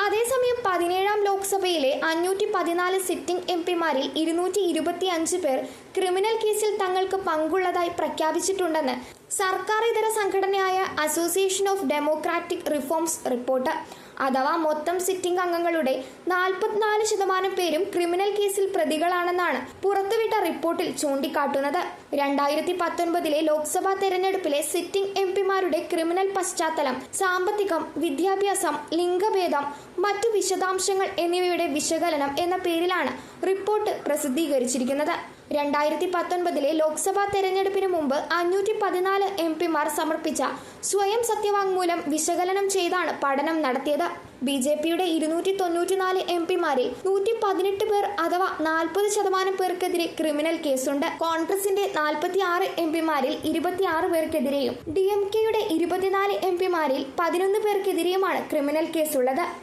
അതേസമയം 17-ാം ലോക്സഭയിലെ 514 സിറ്റിംഗ് എംപിമാരിൽ 225 പേർ ക്രിമിനൽ കേസിൽ തങ്ങൾക്ക് പങ്കുള്ളതായി പ്രഖ്യാപിച്ചിട്ടുണ്ടെന്ന് സർക്കാരിതര സംഘടനയായ association of democratic reforms report. അഥവാ മൊത്തം സിറ്റിംഗ് അംഗങ്ങളുടെ 44% പേരും ക്രിമിനൽ കേസിൽ പ്രതികളാണെന്നാണ് പുറത്തുവിട്ട റിപ്പോർട്ടിൽ ചൂണ്ടിക്കാട്ടുന്നത്. 2019 ലോക്സഭാ തെരഞ്ഞെടുപ്പിലെ സിറ്റിംഗ് എംപിമാരുടെ ക്രിമിനൽ പശ്ചാത്തലം, സാമ്പത്തികം, വിദ്യാഭ്യാസം, ലിംഗഭേദം, മറ്റു വിശദാംശങ്ങൾ എന്നിവയുടെ വിശകലനം എന്ന പേരിലാണ് റിപ്പോർട്ട് പ്രസിദ്ധീകരിച്ചിരിക്കുന്നത്. 2019 ലോക്സഭാ തെരഞ്ഞെടുപ്പിന് മുമ്പ് 514 എംപിമാർ സമർപ്പിച്ച സ്വയം സത്യവാങ്മൂലം വിശകലനം ചെയ്താണ് പഠനം നടത്തിയത്. BJPയുടെ 294 എംപിമാരിൽ 118 പേർ അഥവാ 40% പേർക്കെതിരെ ക്രിമിനൽ കേസുണ്ട്. കോൺഗ്രസിന്റെ 46 എംപിമാരിൽ 26 പേർക്കെതിരെയും DMKയുടെ 24 എംപിമാരിൽ 11 പേർക്കെതിരെയുമാണ് ക്രിമിനൽ കേസുള്ളത്.